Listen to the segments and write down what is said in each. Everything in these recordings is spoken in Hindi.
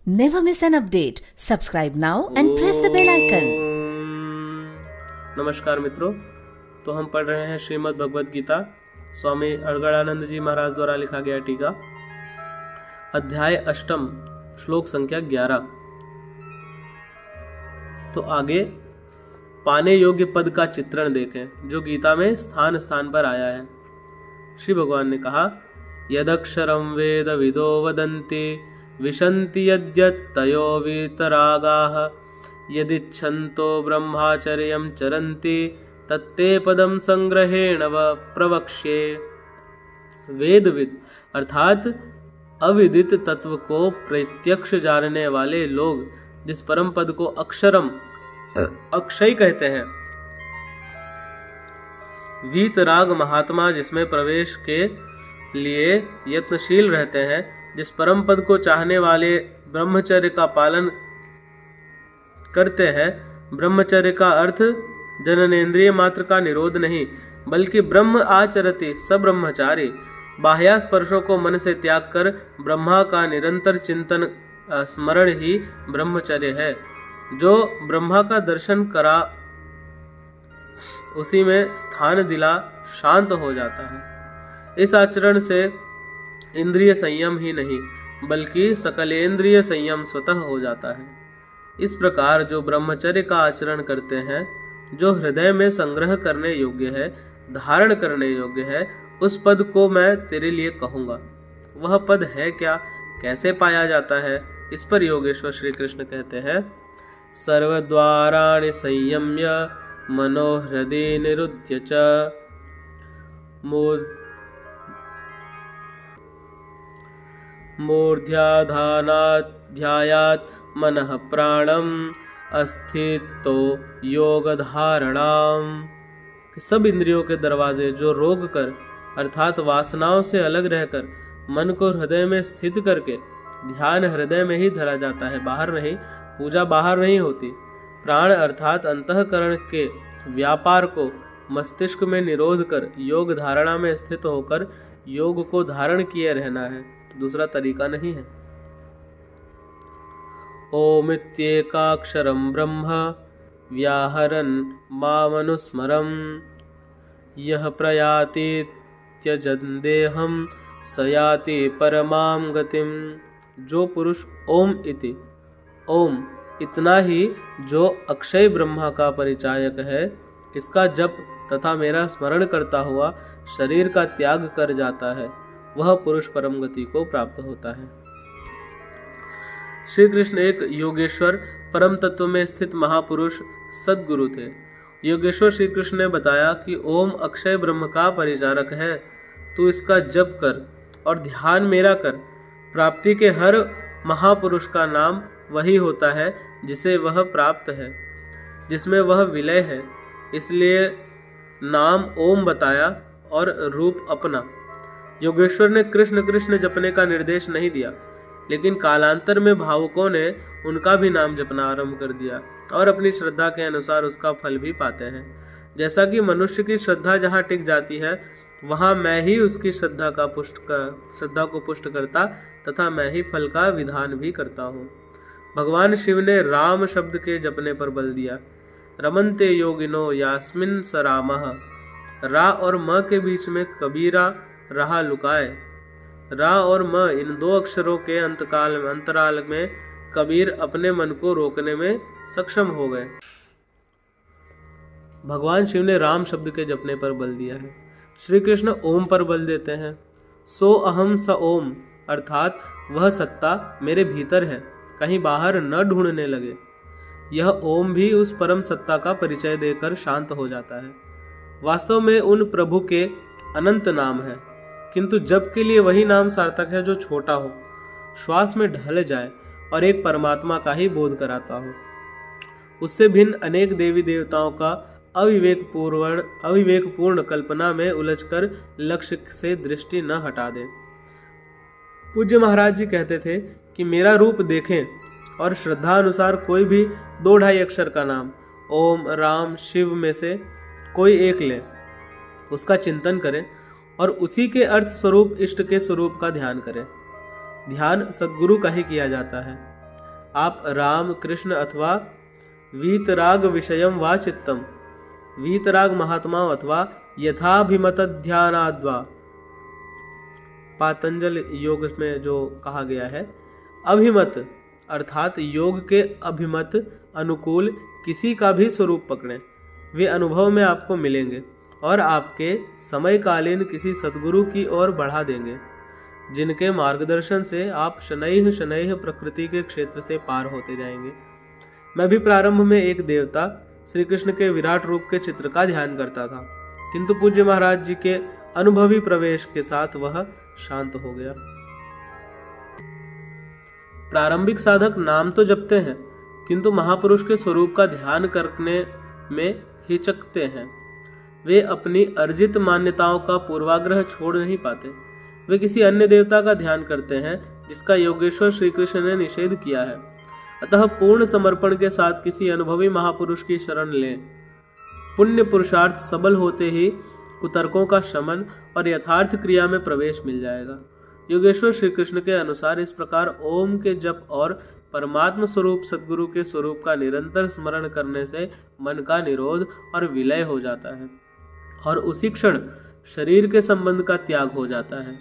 Never miss an update. Subscribe now and press the bell icon. नमस्कार मित्रों, तो हम पढ़ रहे हैं श्रीमद् भगवद गीता स्वामी अड़गड़ानंद जी महाराज द्वारा लिखा गया टीका, अध्याय अष्टम, श्लोक संख्या 11। तो आगे पाने योग्य पद का चित्रण देखें जो गीता में स्थान स्थान पर आया है। श्री भगवान ने कहा, यदक्षरं वेद विदो वदन्ति विशन्ति यद्यत्तयो वीतरागाः यदिच्छन्तो ब्रह्माचर्यं चरन्ति तत्ते पदम संग्रहेण प्रवक्ष्ये। वेदविद अर्थात अविदित तत्व को प्रत्यक्ष जानने वाले लोग जिस परम पद को अक्षरम अक्षय कहते हैं, वीतराग महात्मा जिसमें प्रवेश के लिए यत्नशील रहते हैं, जिस परम पद को चाहने वाले ब्रह्मचर्य का पालन करते हैं। ब्रह्मचर्य का अर्थ जननेन्द्रिय मात्र का निरोध नहीं, बल्कि ब्रह्म आचरति सब्रह्मचारी, बाह्य स्पर्शों को मन से त्याग कर ब्रह्मा का निरंतर चिंतन स्मरण ही ब्रह्मचर्य है। जो ब्रह्मा का दर्शन करा उसी में स्थान दिला शांत हो जाता है। इस आचरण से इंद्रिय संयम ही नहीं बल्कि सकलेंद्रिय संयम स्वतः हो जाता है। इस प्रकार जो ब्रह्मचर्य का आचरण करते हैं, जो हृदय में संग्रह करने योग्य है, धारण करने योग्य है, उस पद को मैं तेरे लिए कहूँगा। वह पद है क्या, कैसे पाया जाता है? इस पर योगेश्वर श्री कृष्ण कहते हैं, सर्वद्वाराणि संयम्य मनोहृदय निरुध्य च मूर्ध्याधानाध्यायात् मनः प्राणम अस्थितो योग धारणाम। सब इंद्रियों के दरवाजे जो रोक कर अर्थात वासनाओं से अलग रहकर मन को हृदय में स्थित करके ध्यान हृदय में ही धरा जाता है, बाहर नहीं। पूजा बाहर नहीं होती। प्राण अर्थात अंतःकरण के व्यापार को मस्तिष्क में निरोध कर योग धारणा में स्थित होकर योग को धारण किए रहना है, दूसरा तरीका नहीं है। ओमित्येकाक्षरं ब्रह्म व्याहरन् मामनुस्मरम् यः प्रयाति त्यजन् देहं स याति परमां गतिम। जो पुरुष ओम इति, ओम इतना ही जो अक्षय ब्रह्मा का परिचायक है, इसका जप तथा मेरा स्मरण करता हुआ शरीर का त्याग कर जाता है, वह पुरुष परम गति को प्राप्त होता है। श्री कृष्ण एक योगेश्वर परम तत्व में स्थित महापुरुष सद्गुरु थे। योगेश्वर श्री कृष्ण ने बताया कि ओम अक्षय ब्रह्म का परिचारक है, तू इसका जप कर और ध्यान मेरा कर। प्राप्ति के हर महापुरुष का नाम वही होता है जिसे वह प्राप्त है, जिसमें वह विलय है। इसलिए नाम ओम बताया और रूप अपना। योगेश्वर ने कृष्ण कृष्ण जपने का निर्देश नहीं दिया, लेकिन कालांतर में भावुकों ने उनका भी नाम जपना आरंभ कर दिया और अपनी श्रद्धा के अनुसार उसका फल भी पाते हैं। जैसा कि मनुष्य की श्रद्धा जहाँ टिक जाती है, वहाँ मैं ही उसकी श्रद्धा को पुष्ट करता तथा मैं ही फल का विधान भी करता हूँ। भगवान शिव ने राम शब्द के जपने पर बल दिया। रमन्ते योगिनो यास्मिन स रामः। रा और म के बीच में कबीरा रहा लुकाए। रा और म इन दो अक्षरों के अंतराल में कबीर अपने मन को रोकने में सक्षम हो गए। भगवान शिव ने राम शब्द के जपने पर बल दिया है। श्री कृष्ण ओम पर बल देते हैं। सो अहम स ओम अर्थात वह सत्ता मेरे भीतर है, कहीं बाहर न ढूंढने लगे। यह ओम भी उस परम सत्ता का परिचय देकर शांत हो जाता है। वास्तव में उन प्रभु के अनंत नाम है, किंतु जप के लिए वही नाम सार्थक है जो छोटा हो, श्वास में ढल जाए और एक परमात्मा का ही बोध कराता हो। उससे भिन्न अनेक देवी देवताओं का अविवेकपूर्ण कल्पना में उलझकर लक्ष्य से दृष्टि न हटा दे। पूज्य महाराज जी कहते थे कि मेरा रूप देखें और श्रद्धा अनुसार कोई भी 2-2.5 अक्षर का नाम ओम, राम, शिव में से कोई एक ले, उसका चिंतन करें और उसी के अर्थ स्वरूप इष्ट के स्वरूप का ध्यान करें। ध्यान सद्गुरु का ही किया जाता है। आप राम कृष्ण अथवा वीतराग विषयम वा चित्तम, वीतराग महात्माओं अथवा यथाभिमत ध्यानाद्वा, पातंजल योग में जो कहा गया है, अभिमत अर्थात योग के अभिमत अनुकूल किसी का भी स्वरूप पकड़ें, वे अनुभव में आपको मिलेंगे और आपके समयकालीन किसी सद्गुरु की ओर बढ़ा देंगे, जिनके मार्गदर्शन से आप शनैः शनैः प्रकृति के क्षेत्र से पार होते जाएंगे। मैं भी प्रारंभ में एक देवता श्री कृष्ण के विराट रूप के चित्र का ध्यान करता था, किंतु पूज्य महाराज जी के अनुभवी प्रवेश के साथ वह शांत हो गया। प्रारंभिक साधक नाम तो जपते हैं, किंतु महापुरुष के स्वरूप का ध्यान करने में हिचकते हैं। वे अपनी अर्जित मान्यताओं का पूर्वाग्रह छोड़ नहीं पाते। वे किसी अन्य देवता का ध्यान करते हैं जिसका योगेश्वर श्री कृष्ण ने निषेध किया है। अतः पूर्ण समर्पण के साथ किसी अनुभवी महापुरुष की शरण लें। पुण्य पुरुषार्थ सबल होते ही कुतर्कों का शमन और यथार्थ क्रिया में प्रवेश मिल जाएगा। योगेश्वर श्री कृष्ण के अनुसार इस प्रकार ओम के जप और परमात्म स्वरूप सद्गुरु के स्वरूप का निरंतर स्मरण करने से मन का निरोध और विलय हो जाता है और उसी क्षण शरीर के संबंध का त्याग हो जाता है।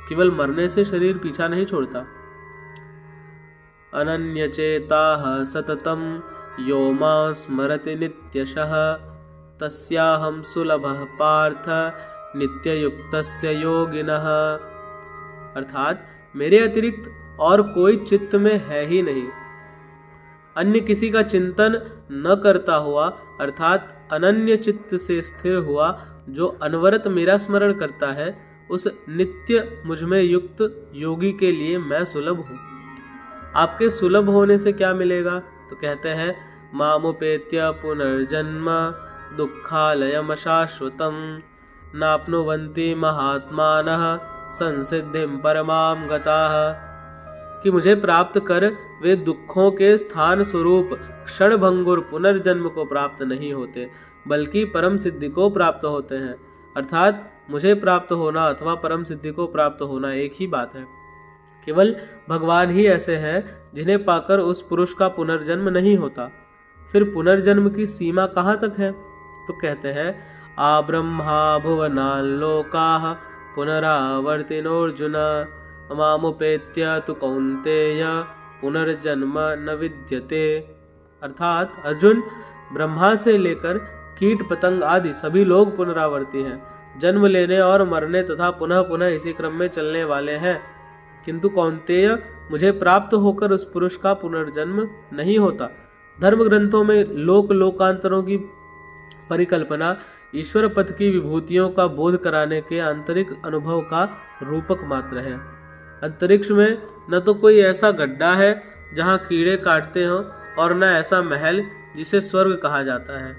केवल मरने से शरीर पीछा नहीं छोड़ता। अनन्यचेताः सततं यो मां स्मरति नित्यशः तस्याहं सुलभः पार्थ नित्ययुक्तस्य योगिनः। अर्थात मेरे अतिरिक्त और कोई चित्त में है ही नहीं। अन्य किसी का चिंतन न करता हुआ अर्थात अनन्य चित्त से स्थिर हुआ जो अनवरत मेरा स्मरण करता है, उस नित्य मुझमें युक्त योगी के लिए मैं सुलभ हूँ। आपके सुलभ होने से क्या मिलेगा? तो कहते हैं मामुपेत्य पुनर्जन्म दुःखालयम शाश्वतम नाप्नुवन्ति महात्मानः संसिद्धिं परमां गताः। कि मुझे प्राप्त कर वे दुखों के स्थान स्वरूप क्षणभंगुर पुनर्जन्म को प्राप्त नहीं होते, बल्कि परम सिद्धि को प्राप्त होते हैं। अर्थात मुझे प्राप्त होना अथवा परम सिद्धि को प्राप्त होना एक ही बात है। केवल भगवान ही ऐसे हैं जिन्हें पाकर उस पुरुष का पुनर्जन्म नहीं होता। फिर पुनर्जन्म की सीमा कहाँ तक है? तो कहते हैं आब्रह्मा भुवनान् लोकाः पुनरावर्तिनोऽर्जुन मामुपेत्य तु कौन्तेय पुनर्जन्म न विद्यते। अर्थात अर्जुन, ब्रह्मा से लेकर कीट पतंग आदि सभी लोग पुनरावर्ती हैं, जन्म लेने और मरने तथा पुनः पुनः इसी क्रम में चलने वाले हैं, किंतु कौन्तेय मुझे प्राप्त होकर उस पुरुष का पुनर्जन्म नहीं होता। धर्म ग्रंथों में लोक लोकांतरों की परिकल्पना ईश्वर पद की विभूतियों का बोध कराने के आंतरिक अनुभव का रूपक मात्र है। अंतरिक्ष में न तो कोई ऐसा गड्ढा है जहाँ कीड़े काटते हों और न ऐसा महल जिसे स्वर्ग कहा जाता है।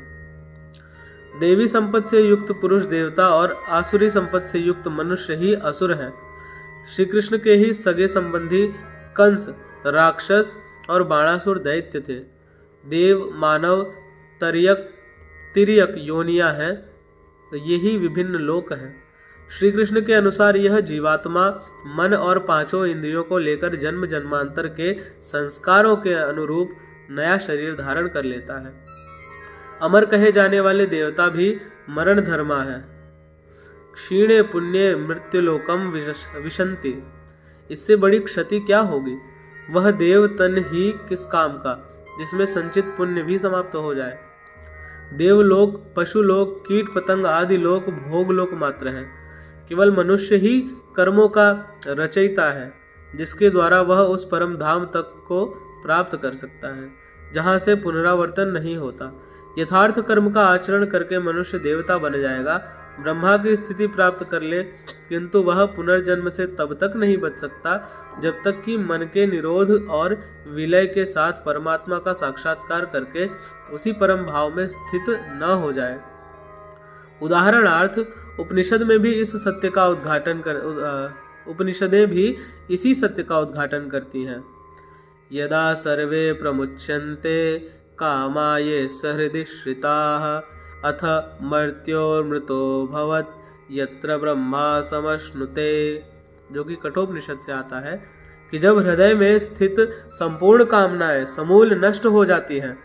देवी संपत्ति से युक्त पुरुष देवता और आसुरी संपत्ति से युक्त मनुष्य ही असुर हैं। श्री कृष्ण के ही सगे संबंधी कंस राक्षस और बाणासुर दैत्य थे। देव मानव तिर्यक योनियां हैं, तो यही विभिन्न लोक हैं। श्री कृष्ण के अनुसार यह जीवात्मा मन और पांचों इंद्रियों को लेकर जन्म जन्मांतर के संस्कारों के अनुरूप नया शरीर धारण कर लेता है। अमर कहे जाने वाले देवता भी मरण धर्मा है। क्षीणे पुण्य मृत्युलोकम विशंति। इससे बड़ी क्षति क्या होगी? वह देव तन ही किस काम का जिसमें संचित पुण्य भी समाप्त हो जाए। देवलोक, पशुलोक, कीट पतंग आदि लोक भोग लोक मात्र हैं। केवल मनुष्य ही कर्मों का रचयिता है, जिसके द्वारा वह उस परम धाम तक को प्राप्त कर सकता है जहाँ से पुनरावर्तन नहीं होता। यथार्थ कर्म का आचरण करके मनुष्य देवता बन जाएगा, ब्रह्मा की स्थिति प्राप्त कर ले, किंतु वह पुनर्जन्म से तब तक नहीं बच सकता जब तक कि मन के निरोध और विलय के साथ परमात्मा का साक्षात्कार करके उसी परम भाव में स्थित न हो जाए। उदाहरणार्थ उपनिषद में भी इस सत्य का उद्घाटन उपनिषदें भी इसी सत्य का उद्घाटन करती हैं। यदा सर्वे प्रमुच्यन्ते कामाये सहृदि श्रिताः अथ मर्त्योर्मृतो भवत् यत्र ब्रह्मा समश्नुते, जो कि कठोपनिषद से आता है। कि जब हृदय में स्थित संपूर्ण कामनाएं समूल नष्ट हो जाती हैं,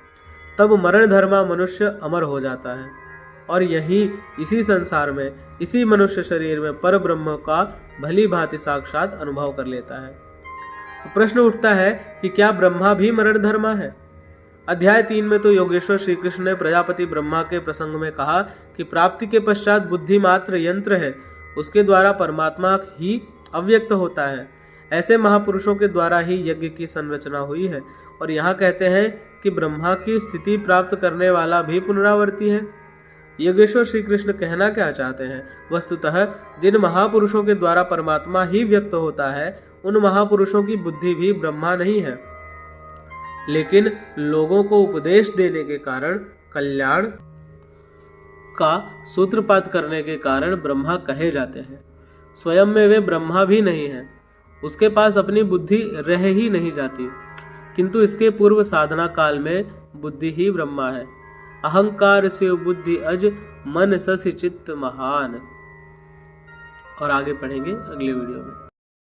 तब मरण धर्मा मनुष्य अमर हो जाता है और यही इसी संसार में, इसी मनुष्य शरीर में पर ब्रह्म का भली भांति साक्षात अनुभव कर लेता है। तो प्रश्न उठता है कि क्या ब्रह्मा भी मरण धर्मा है? अध्याय 3 में तो योगेश्वर श्री कृष्ण ने प्रजापति ब्रह्मा के प्रसंग में कहा कि प्राप्ति के पश्चात बुद्धि मात्र यंत्र है, उसके द्वारा परमात्मा ही अव्यक्त होता है। ऐसे महापुरुषों के द्वारा ही यज्ञ की संरचना हुई है। और यहाँ कहते हैं कि ब्रह्मा की स्थिति प्राप्त करने वाला भी पुनरावर्ती है। योगेश्वर श्री कृष्ण कहना क्या चाहते हैं? वस्तुतः जिन महापुरुषों के द्वारा परमात्मा ही व्यक्त होता है, उन महापुरुषों की बुद्धि भी ब्रह्मा नहीं है, लेकिन लोगों को उपदेश देने के कारण, कल्याण का सूत्रपात करने के कारण ब्रह्मा कहे जाते हैं। स्वयं में वे ब्रह्मा भी नहीं है, उसके पास अपनी बुद्धि रह ही नहीं जाती, किंतु इसके पूर्व साधना काल में बुद्धि ही ब्रह्मा है। अहंकार से बुद्धि अज, मन ससि चित्त महान। और आगे पढ़ेंगे अगले वीडियो में।